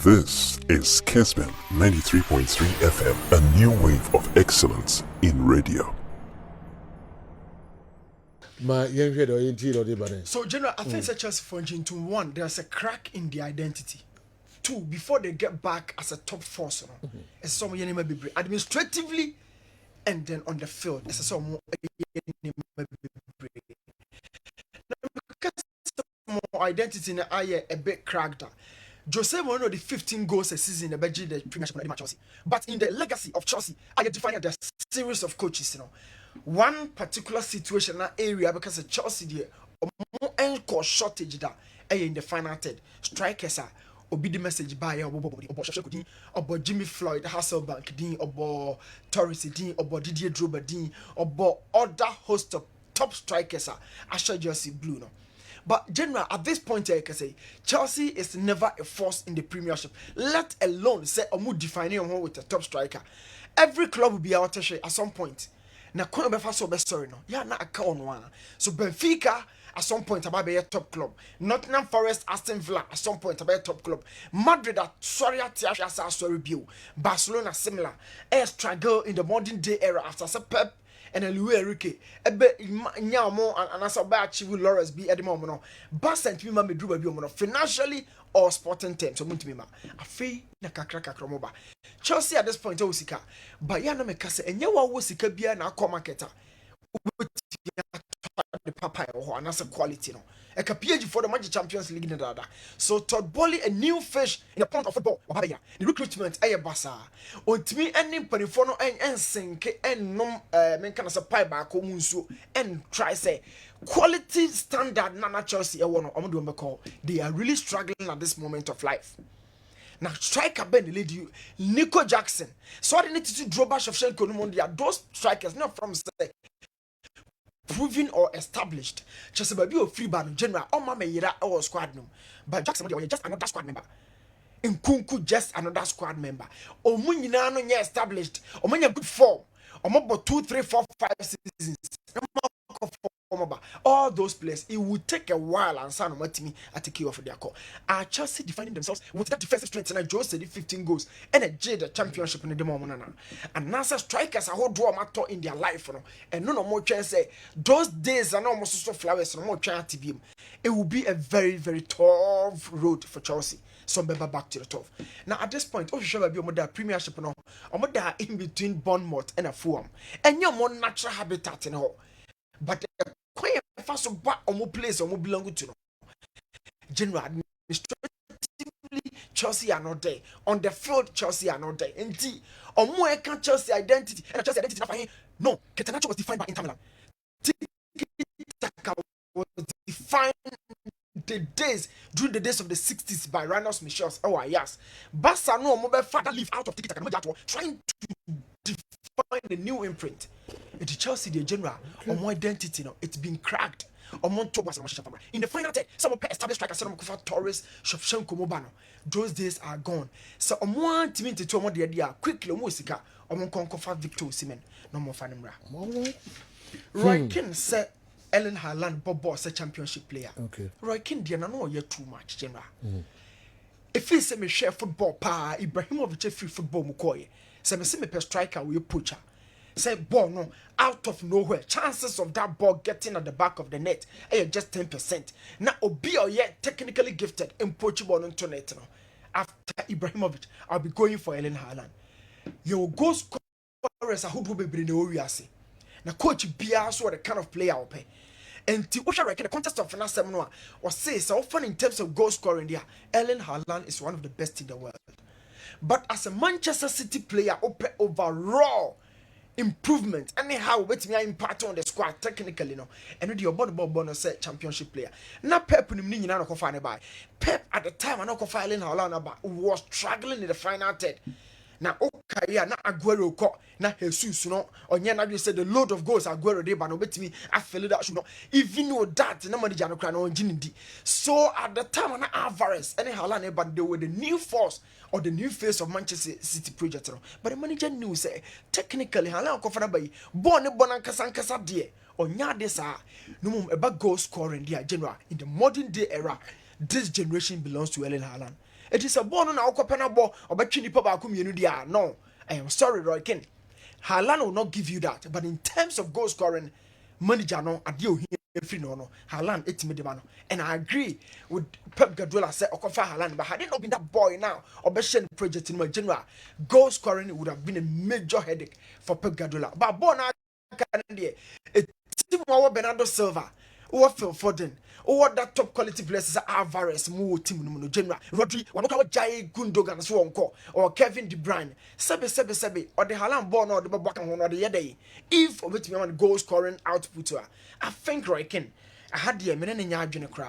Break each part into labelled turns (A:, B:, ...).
A: This is Kessben 93.3 FM, a new wave of excellence in radio.
B: So, General, I think such as for into one, there's a crack in the identity. Two, before they get back as a top force, it's some administratively, and then on the field, it's some more identity in a bit cracked. Jose Mourinho the 15 goals a season in the Premiership of Chelsea. But in the legacy of Chelsea, I define the series of coaches. One particular situation, that area, because of Chelsea, the encore shortage that in the final third. Strikers are obi the message by about Jimmy Floyd, Hasselbank, Dean, about Torres, Dean, about Didier Drogba, Dean, about other host of top strikers are Asha Jersey Blue. No. But general, at this point, I can say Chelsea is never a force in the Premiership. Let alone say Omu defining one with a top striker. Every club will be out at some point. Now, couldn't be fast or sorry no. Yeah, not a count one. So Benfica at some point about be a top club. Nottingham Forest, Aston Villa at some point about a top club. Madrid at sorry at sorry view. Barcelona similar. A struggle in the modern day era after Pep and a Louis Enrique. Ebe nyamo and as about achieve Lawrence be at the moment. No, Bas and Pima me drew a bit financially or sporting terms. So Muntimima. A fee na kakraka kromoba. Chelsea at this point Osika. But yana me kase and yawa Osika bia na marketer. The papa or another quality no. A PhD for the Magic Champions League in the so Todd Bolly a new fish in the point of football. The recruitment a basa. On to me any perifono and sink and nom men can supply back home and try say quality standard Nana Chelsea a one or they are really struggling at this moment of life. Now striker Ben lead you Nico Jackson. So I need to draw back Shevchenko no those strikers not from say proven or established. Just a baby free band general or mama yera or squad no. But Jackson was just another squad member. Nkunku just another squad member. O munyina no nye established. O munya good form. O mo 2, 3, 4, 5 seasons. All those players, it would take a while and San Martini at the key of their call. Are Chelsea defining themselves with that defensive strength and Joe said 15 goals and a J the championship in the moment. And NASA strikers are whole draw matter in their life, and no more chance say those days are almost so flowers no more chance to be. It will be a very, very tough road for Chelsea. Some member back to the top. Now at this point, oh sure be a Premiership no, or in between Bournemouth and a Fulham, and your more natural habitat in all. But the quiet first of back on more place or more belong to general administratively Chelsea are not there. On the field, Chelsea are not there. And on more can Chelsea identity and Chelsea identity no, Catenaccio was defined by Inter Milan. Was defined the days during the days of the 60s by Randos Michels. Oh yes. Barca no mobile father live out of tiki-taka trying to define a new imprint. It's Chelsea the general on more identity now. It's been cracked. In the final third, some established strikers, some Torres, Shevchenko Mobano. Those days are gone. So on one team to two more the idea quickly Musika on conquer Victor Osimhen. No more Fanimra. Roy Keane said Ellen Haaland Bob a championship player.
C: Okay.
B: Roy Keane didn't know you're too much, general. If he say me share football pa Ibrahimovic free football mukoye. Say me see me per striker we poacher. Say ball no out of nowhere. Chances of that ball getting at the back of the net are just 10%. Now Obi or yet technically gifted in Portugal on internet now. After Ibrahimovic, I'll be going for Ellen Haaland. You go scorers a who be bring the now coach Bia so the kind of player I'll pay. And to watch the contest of finance seminar was say so often in terms of goal scoring there, Ellen Haaland is one of the best in the world. But as a Manchester City player, overall improvement anyhow with me impact on the squad technically no and with your bonus set championship player now Pep ni nyina no kofa by Pep at the time I no kofa Ellen Haaland about was struggling in the final third na okay na Aguero ko na Jesus no onye na we say the load of goals Aguero dey ba no betimi afele that should no even though that na manager no kra na onjinidi so at the time na Alvarez and Haaland but they were the new force or the new face of Manchester City project. But the manager knew say technically Haaland kofana by born nkasa de onya this no about goal scoring there general in the modern day era. This generation belongs to Ellen Haaland. It is a ball on our copana ball or between the papa community. No, I am sorry, Roy Ken. Haaland will not give you that. But in terms of goal scoring, manager no adio free no Haaland it's medemano. And I agree with Pep Guardiola said Okofa Haaland, but had it not been that boy now or Beshen project in my general, goal scoring would have been a major headache for Pep Guardiola. But born out it team Bernardo Silva, or Phil Foden, or that top quality players Alvarez, Mo team no general, Rodri, one of Jai Gundogan so on or Kevin De Bruyne, Sebe, or the Haaland born or the Babakan one or the other. If with me on goal scoring output, I think Roy Ken. I had the minute in your cry.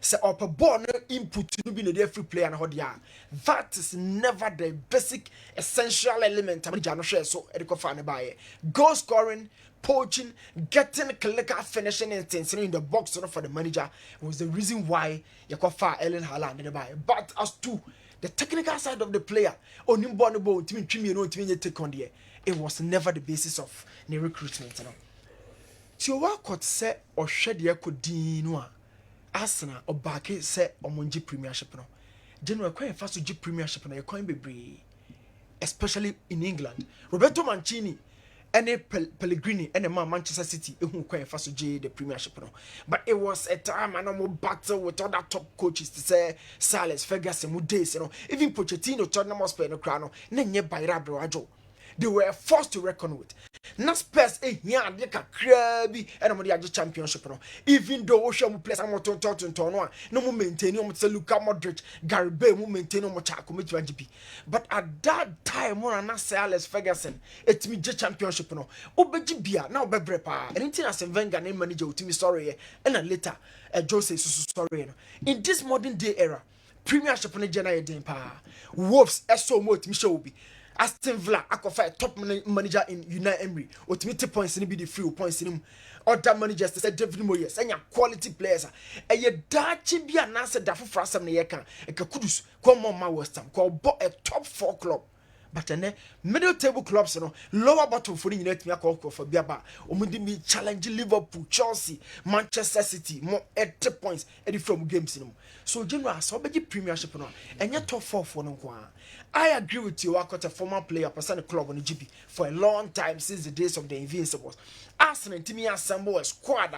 B: Say up a born input to be the free player and hodia. That is never the basic essential element. I'm not sure so fan by goal scoring, poaching, getting clicker finishing instance in the box for the manager was the reason why you could fire Ellen Haaland in the buy. But as to the technical side of the player, only born about to take on the it was never the basis of the recruitment. You know. So what could say or shed ye could no Arsenal or Barke say or Monji Premiership no. General quite fast to G Premiership no coin be especially in England. Roberto Mancini and Pellegrini and Manchester City who quite fast to G the Premiership no. But it was a time and no battle with other top coaches to say Salas, Ferguson, Mudes, you know, even Pochettino, Tottenham Hotspur no crano, nenye Bayra Brajo. They were forced to reckon with. Na Spurs here they can crabby and I'm the championship no. Even though Ocean players are more to no more maintain Luka Modric, Gary Bale will maintain no more GP. But at that time when I say Alex Ferguson, it's me championship no. Obejibia now bebrepa. And until as Wenger name manager to me sorry and then later Jose sorry. In this modern day era, Premiership on the general pa. Wolves so much Michel Aston Villa akofa top manager in United Emery ultimate points ni be the free points in him other managers say David Moyes anya quality players eye dachi bia na se dafo frasam na ye kan e ka kudus come on ma West Ham ko bo a top 4 club but ene middle table clubs no lower bottom for ni nyina timi akọ for bia ba omudi mi challenge Liverpool, Chelsea, Manchester City more 80 points e from games no so general so be Premiership no enye top 4 for no kwa. I agree with you. I got a former player, person club on the GB for a long time since the days of the Invincibles. Arsenal to me assemble a squad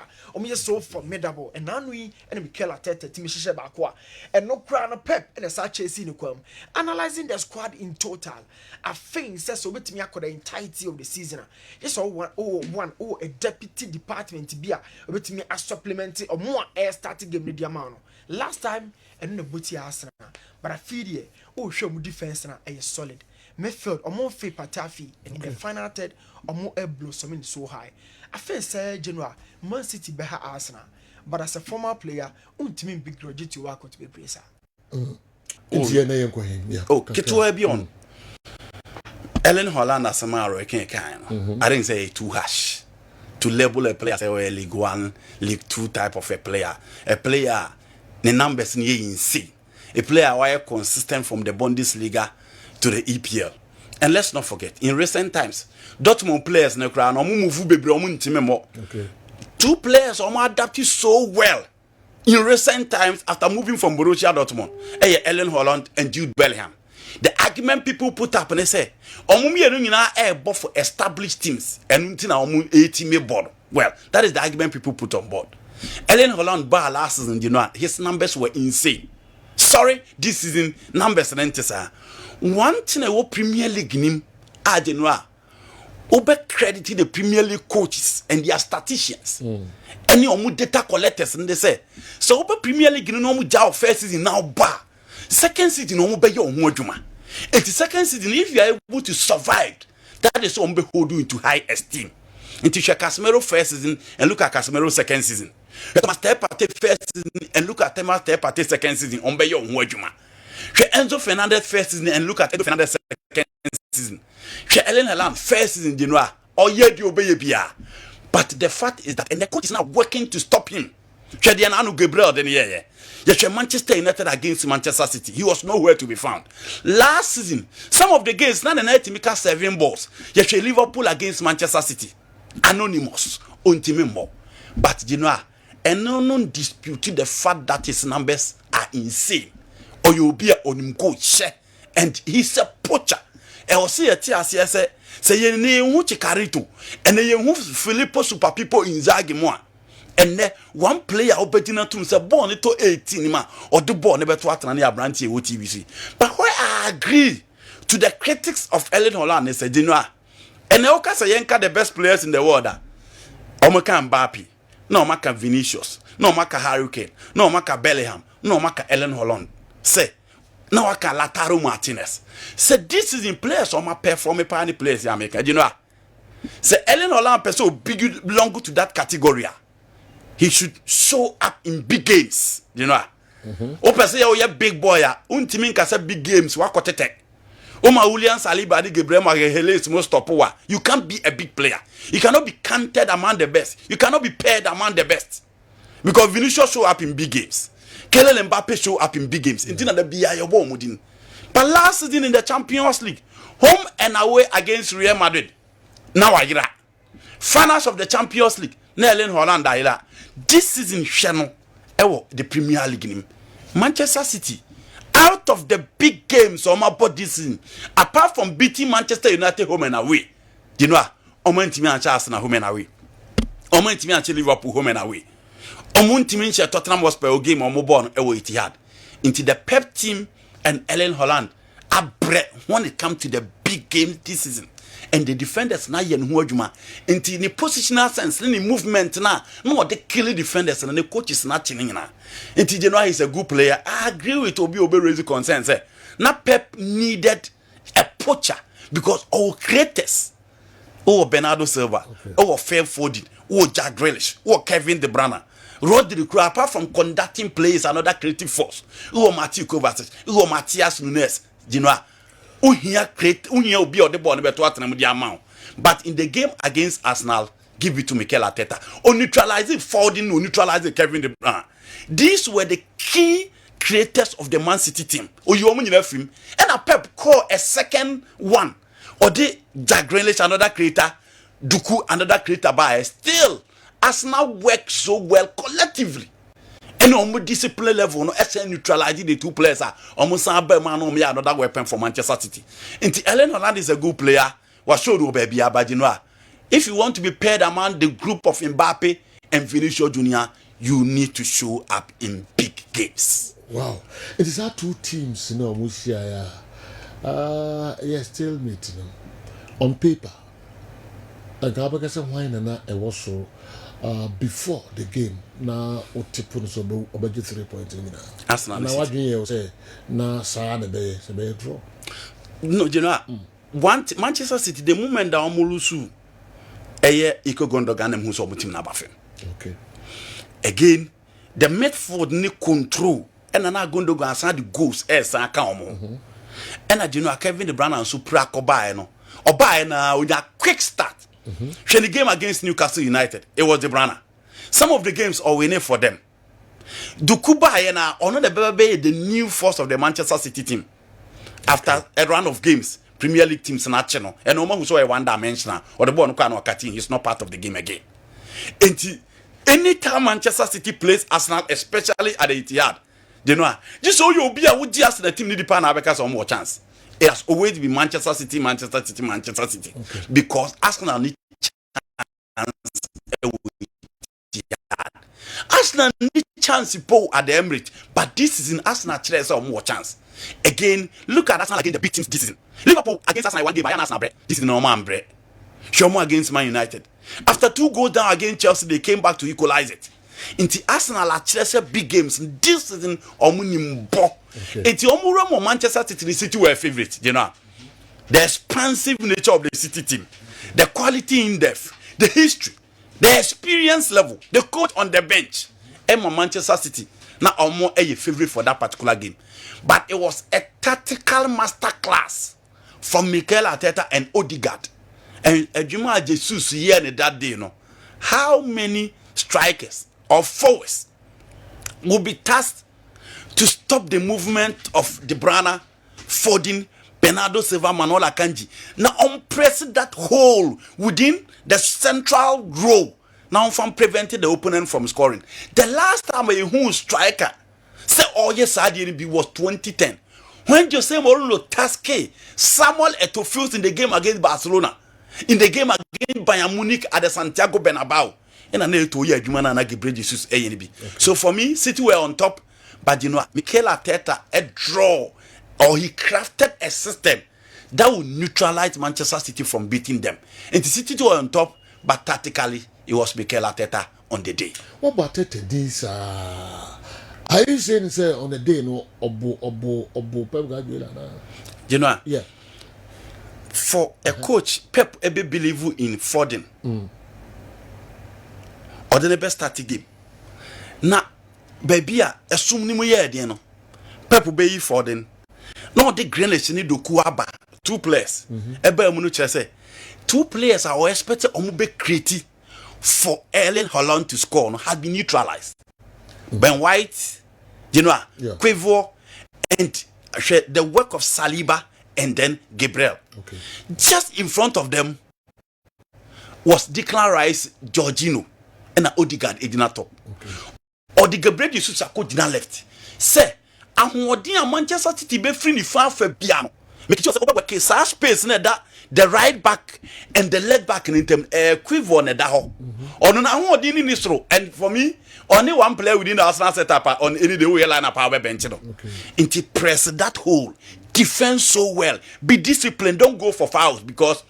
B: so formidable and now we and Mikel Arteta to me Bakwa and no crown of Pep and a such a scene analyzing the squad in total. I think says so with me the entirety of the season. Yes, a deputy department to be with me a supplementary or more air starting game the amount. Last time and the booty Arsenal. But I feel here, show me defense now is solid. Midfield or more fit Patafi and in the final third or more air blossoming so high. I feel say general Man City better Arsenal, but as a former player, mean big grudge to work to be bracer.
C: Ketua beyond Ellen Holland as a maro, I didn't say too harsh to label a player say League 1, League 2 type of a player. A player the numbers in C. A player who consistent from the Bundesliga to the EPL. And let's not forget, in recent times, Dortmund players no crown two players adapted so well in recent times after moving from Borussia Dortmund. Ellen Holland and Jude Bellingham. The argument people put up and they say, for established teams and 80 board. Well, that is the argument people put on board. Ellen Holland bar last season, his numbers were insane. Sorry, this season numbers are one thing I Premier League nim over crediting the Premier League coaches and their statisticians. Any data collectors and they say so over Premier League no job first season now bar. Second season no be your juma. And the second season if you are able to survive, that is what hold you into high esteem. Into Casemiro first season and look at Casemiro second season. Thomas Partey first season and look at Thomas Partey second season on Bayo Nwajuma. Enzo Fernandez first season and look at Enzo Fernandez second season. Ellen Haaland first season Genoa or yet you obey Bia. But the fact is that and the coach is now working to stop him. Anu Gabriel then Manchester United against Manchester City. He was nowhere to be found. Last season, some of the games not the night to make 7 balls. Liverpool against Manchester City. Anonymous, untimimo. But and no disputed the fact that his numbers are insane. or you be a onimko share, and he's a poacher. I will see a TSS say ye ne hu chikarito, and ye hu Filippo super people in Zagimoa. And then one player opetina to say born to 18 ma or the born never to attend a branch with TVC. But why I agree to the critics of Ellen Holland is a Genoa. And the Oka Sayenka the best players in the world. Omaka Mbappe, no Maka Vinicius, no Maka Hurricane, no Maka Bellingham, no Maka Ellen Holland. Say, no Maka Lautaro Martinez. Say this is in players or my performing party players in America. You know, say Ellen Holland person big belong to that category. He should show up in big games. You know, Open say oh yeah big boy. Untimin can say big games. Wakotete. Oma William Saliba di Gabriel Magalhaes most stopowa. You can't be a big player. You cannot be counted among the best. You cannot be paired among the best. Because Vinicius show up in big games. Kylian Mbappe show up in big games. Intina the BIA mudin. But last season in the Champions League, home and away against Real Madrid. Now I get finals of the Champions League. Ellen Holland ila. This season channel the Premier League. Manchester City. Out of the big games on my body this season, apart from beating Manchester United home and away, you know, Omentimi and Arsenal home and away, Omentimi and Liverpool home and away, Omentimi and Tottenham Hotspur game on Mobile away Etihad. Into the Pep team and Ellen Holland are bred when it comes to the big games this season. And the defenders na yen huajuma into the positional sense, any movement na no the killing defenders and the coaches na chilling na. Into Genoa is a good player. I agree with Obi raising concerns. Na Pep needed a poacher because our creators, Bernardo Silva, Phil Foden, Jack Grealish, Kevin De Bruyne, Rodri, apart from conducting plays, another creative force, Matthew Kovacic, Matthias Nunes, Genoa. Uhiya obi or the ball never to attend the amount. But in the game against Arsenal, give it to Mikel Arteta. Or neutralize it, Foden, or neutralize it, Kevin De Bruyne. These were the key creators of the Man City team. Or you only left him. And a Pep call a second one. Or the Jack Grealish, another creator, Duku, another creator by still Arsenal work so well collectively. And on discipline level, no SN neutralizing the two players are almost another weapon for Manchester City. And Ellen Holland is a good player. What should you baby about if you want to be paired among the group of Mbappe and Vinicius Junior, you need to show up in big games.
D: Wow. It is our two teams, Musia. Yes, still meet, on paper. Like Abagasa wine and I was so. Before the game, na otipun so obeji 3 points in
C: Arsenal.
D: Na what you say na saa na be draw.
C: No, you know, Manchester City the moment that omulusu eye Iko Gundogan em hu so team na bafe.
D: Okay.
C: Again, the midfield ni control and na Gundogan san the goals san ka omo. And you know Kevin De Bruyne and so prakoba no. Oba na onya quick start. When the game against Newcastle United, it was De Bruyne. Some of the games are winning for them. Dukuba Ayena honor the new force of the Manchester City team. After a run of games, Premier League teams national, and no one who saw a one-dimensional or the ball no cutting is not part of the game again. And anytime Manchester City plays Arsenal, especially at the Etihad, you know, just so you'll be a would just the team need the pan because of more chance. It has always been Manchester City, Manchester City, Manchester City. Okay. Because Arsenal need chance. Arsenal need chance at the Emirates, but this is in Arsenal chance or more chance. Again, look at Arsenal against the big teams this season. Liverpool against Arsenal one game, Bayern Arsenal bread. This is normal bread. Shomo against Man United. After 2 goals down against Chelsea, they came back to equalize it. Into Arsenal at Chelsea big games this season omunimbo. It's omuro Manchester City were favorite, you know. The expansive nature of the City team, the quality in depth, the history, the experience level, the coach on the bench. Manchester City now omo a favorite for that particular game. But it was a tactical masterclass from Mikel Arteta and Odegaard. And Juma Jesus here in that day, how many strikers or forwards will be tasked to stop the movement of De Bruyne, Foden, Bernardo Silva, Manuel Akanji. Now, press that hole within the central row. Now, from preventing the opponent from scoring. The last time a striker Say all yes IDNB was 2010 when Jose Mourinho tasked Samuel Eto'o in the game against Barcelona, in the game against Bayern Munich at the Santiago Bernabeu. And I know to hear Jumana na Gabriel Jesus ANB. So for me, City were on top, but you know, Mikel Arteta a draw, or he crafted a system that would neutralize Manchester City from beating them. And the City were on top, but tactically it was Mikel Arteta on the day.
D: What about this? Are you saying say on the day no obo Pep Guardiola na?
C: You know,
D: Yeah.
C: for a coach, Pep ebe believe in Foden. Or the best start game. Na baby a assume ni mo ye de no. Pep be yi Foden. No the Grealish ni Doku aba 2 players. Ebe mu no kire say 2 players are expected omo be create for Erling Haaland to score no had been neutralized. Ben White, you know, Quivo, and the work of Saliba and then Gabriel.
D: Okay.
C: Just in front of them was Declan Rice, Jorginho, and Odegaard Edina top.
D: Okay.
C: Or the Gabriel Jesus Dina left. Say, I'm Manchester City be free ni far for piano. Make sure say sa space na that the right back and the left back in them Quivo na da ho. Ono na ho di ni sro, and for me only one player within the Arsenal setup on any the way line up our bench. Okay. Into press that hole, defend so well, be disciplined, don't go for fouls because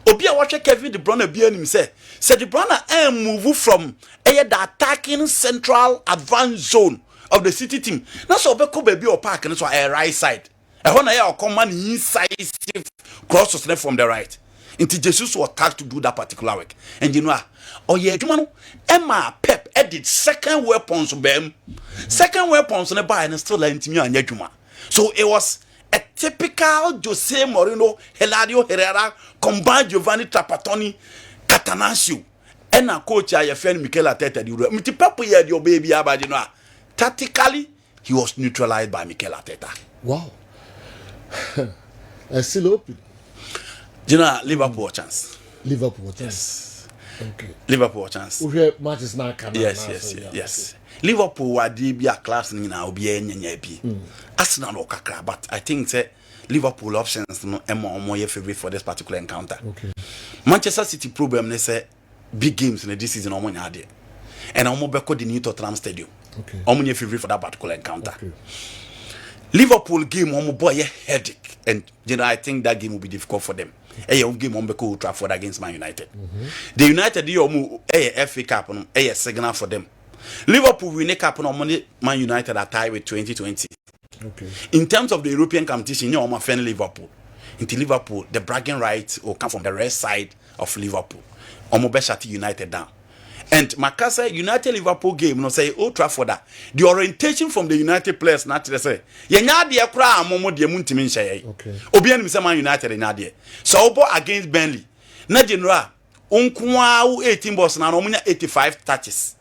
C: Obia watch Kevin De Bruyne be him say De Bruyne move from the attacking central advanced zone of the City team. That's what Obeko baby or park and so a right side. I want to come on incisive crosses left from the right. Until Jesus was tasked to do that particular work. And you know, oh yeah, Emma Pep edit second weapons on them. Second weapons on the buy and still like me and Yejuma. So it was a typical Jose Mourinho, Hilario Herrera, combined Giovanni Trapattoni, Catanaccio. And a coach I friend Mikel Arteta. The Pep had your baby about you know. Tactically, he was neutralized by Mikel Arteta.
D: Wow. I still open.
C: You know, Liverpool chance.
D: Liverpool chance. Okay.
C: Liverpool chance.
D: We matches now can.
C: Yes. Liverpool were be a class in now be a Arsenal no kakra, but I think say Liverpool options no more favorite for this particular encounter.
D: Okay.
C: Manchester City problem they say big games in this season omo nya there. And omo beko the new Tottenham Stadium.
D: Okay.
C: Omo favorite for that particular encounter.
D: Okay.
C: Liverpool game omo boy a headache, and you know I think that game will be difficult for them. A game omo beko Old Trafford against Man United. The United omo FA Cup no a signal for them. Liverpool win a cup on Man United are tied with 2020.
D: Okay.
C: In terms of the European competition, you know, I'm fan Liverpool. Into Liverpool, the bragging rights will come from the rest side of Liverpool. Omo shut United down. And Makasa United Liverpool game, no say Old Trafford. The orientation from the United players naturally say, Yenya de Akra Momo de Muntimin Shay.
D: Okay.
C: Obian Misama United in Nadia. So Obo against Burnley. Na general Unkwa 18 balls na 85 touches.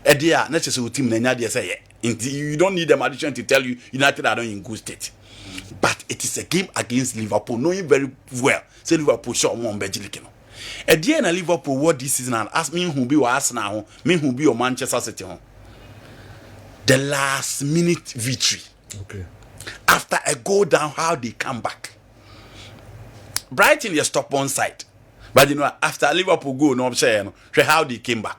C: Edia, necessary team Nadia say. You don't need them addition to tell you United are not in good state. But it is a game against Liverpool, knowing very well. Say Liverpool shot one Belgium. A day in Liverpool what this season and ask me who be or Arsenal, me who be or Manchester City. The last minute victory.
D: Okay.
C: After a go down, how they come back. Brighton they stop one side. But you know, after Liverpool go, no share how they came back.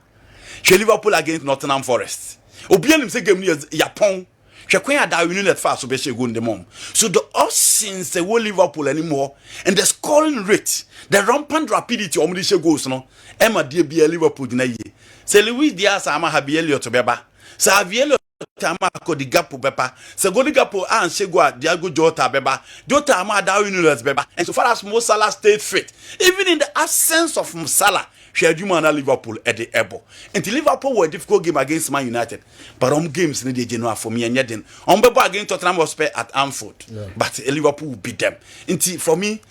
C: Liverpool against Nottingham Forest. Obianim say game near Yapon. Shekwen ada win net fast so be she go in the mom. So the options they will Liverpool anymore and the scoring rate, the rampant rapidity of the goals no. Emma dey be Liverpool na ye. Say Luis Diaz ama habi Elliot beba. Say Avielo ama ko di gap beba. Say go di gap and Shegwa Diago Jota beba. Jota ama da win net beba. And so far as Mo Salah stayed fit, even in the absence of Salah, Sheduma na Liverpool at the able. Until Liverpool were a difficult game against Man United. But games in the Genoa for me and yet then against Tottenham Hotspur at Anfield. Yeah. But Liverpool will beat them. Until for me,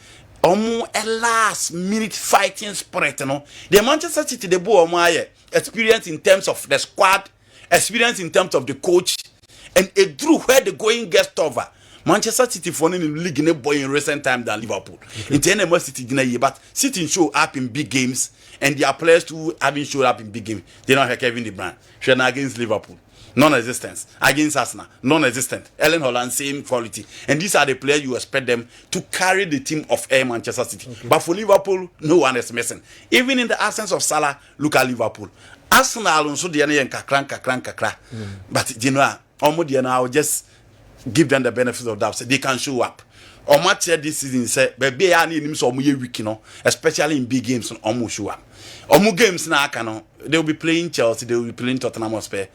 C: a last minute fighting spirit, you know. The Manchester City the boy experience in terms of the squad, experience in terms of the coach, and it drew where the going gets tougher. Manchester City for the league in a boy in recent time than Liverpool. Okay. In the City, but City show up in big games, and their players too having showed up in big games. They don't have Kevin De Bruyne. Showing against Liverpool. non-existent. Against Arsenal, non-existent. Ellen Holland, same quality. And these are the players you expect them to carry the team of Manchester City. Okay. But for Liverpool, no one is missing. Even in the absence of Salah, look at Liverpool. Arsenal also the kakra. But you know, I'll just give them the benefit of doubt. So they can show up. Match this season say baby I need him so week, you know, especially in big games on show up. Games now they'll be playing Chelsea, they'll be playing Tottenham Hotspur.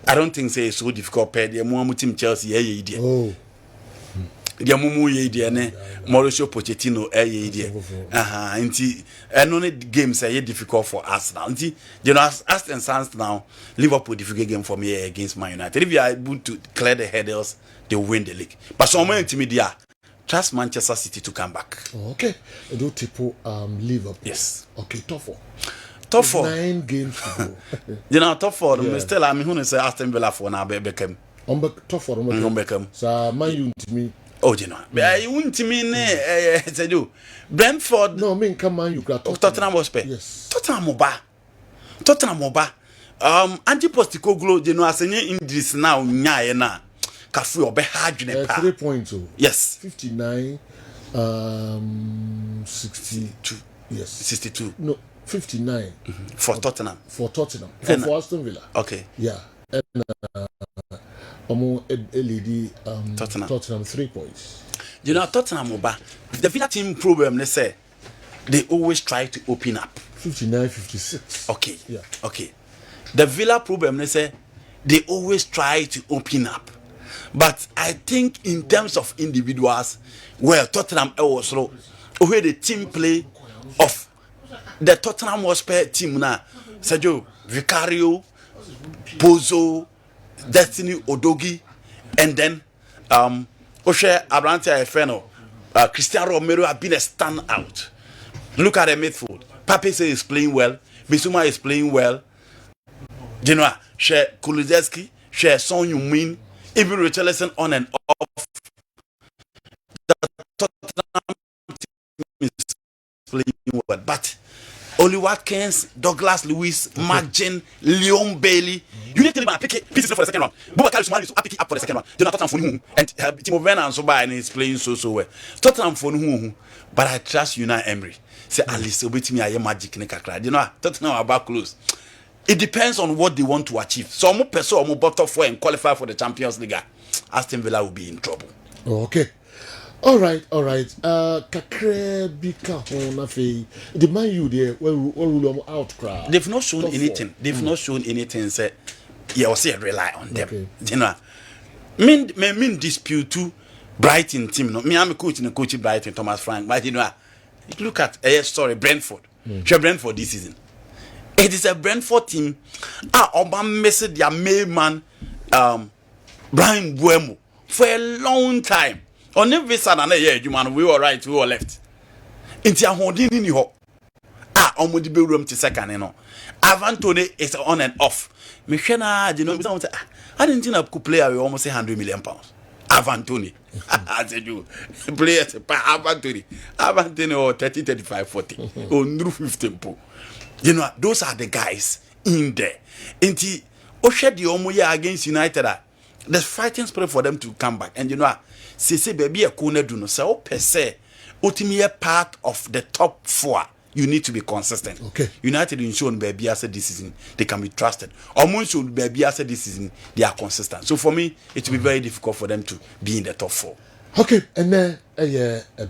C: I don't think say it's so difficult pair the more team Chelsea yeah. Oh. The mumu ye ne Mauricio Pochettino nti no games say difficult for Arsenal. Nti you know as it stands now, Liverpool difficult game for me against Man United. If you are able to clear the hurdles, they win the league. But some media trust Manchester City to come back.
D: Oh, okay. Do tipo Liverpool.
C: Yes.
D: Okay, top 4.
C: Top 4.
D: 9 games to go.
C: You know, top 4. Yeah. Still, I mean, who say Aston Villa for now? Beckham.
D: Top 4.
C: Beckham.
D: So, Man U to me.
C: Oh, you know. You wouldn't me ne. Say you. Brentford.
D: No, me come Man U.
C: Tottenham Hotspur.
D: Yes.
C: Tottenham Moba. Anti Postecoglou, you know, as any injuries now, nya na. Kafu obe hard
D: 3 points.
C: Yes.
D: 59. 62. Yes.
C: 62.
D: No. 59
C: for Tottenham.
D: For Aston Villa.
C: Okay.
D: Yeah. And LED Tottenham 3 points.
C: You know Tottenham the Villa team problem they say they always try to open up.
D: 59 56.
C: Okay.
D: Yeah.
C: Okay. The Villa problem they say they always try to open up. But I think in terms of individuals, well Tottenham also where the team play of the Tottenham Hotspur team now, Sergio Vicario, Pozo, Destiny Odogi, and then Oshe Abrantia Efeno, Cristiano Romero have been a standout. Look at the midfield. Pape is playing well. Bissouma is playing well. You know, She Kulusevski, She Son Heung-min, even Richarlison on and off. The Tottenham team is playing well, but Oli Watkins, Douglas Lewis, Margin, Leon Bailey. You need to pick pieces for the second round. Boubacar Soumaré is pick up for the second round. They're not Tottenham for whom, and Timo Werner and so by and is playing so well. Tottenham for whom, but I trust Unai Emery. Say at least obey me I magic in kakra. You know, Tottenham are about close. It depends on what they want to achieve. So more person or more bottom 4 and qualify for the Champions League. Aston Villa will be in trouble.
D: Okay. All right. Kakre bika hona fe. The Man U there, well, out crowd.
C: They've not shown anything. They've not shown anything. Say, yeah, I say rely on them.
D: Okay.
C: You know, mean dispute to Brighton team. No, me I'm a coach in the coach Brighton, Thomas Frank. But you know, look at Brentford. Sure, Brentford this season. It is a Brentford team. Oba messed their main man, Brian Buemo, for a long time. On every Saturday, we were right, we were left. Into a holding in your on the room to second, you know. Avantone is on and off. Michena, you know, I didn't think I could play almost £100 million. Avantone. I said you players Avantone or 30, 35, 40 or 15. You know, those are the guys in there. Inti Oshed the Omoya against United. There's fighting spirit for them to come back. And you know, say baby a kone do no so per se ultimate part of the top 4. You need to be consistent.
D: Okay.
C: United in shown baby as this season they can be trusted. Almost should baby as this season they are consistent. So for me it will be very difficult for them to be in the top 4.
D: Okay, and then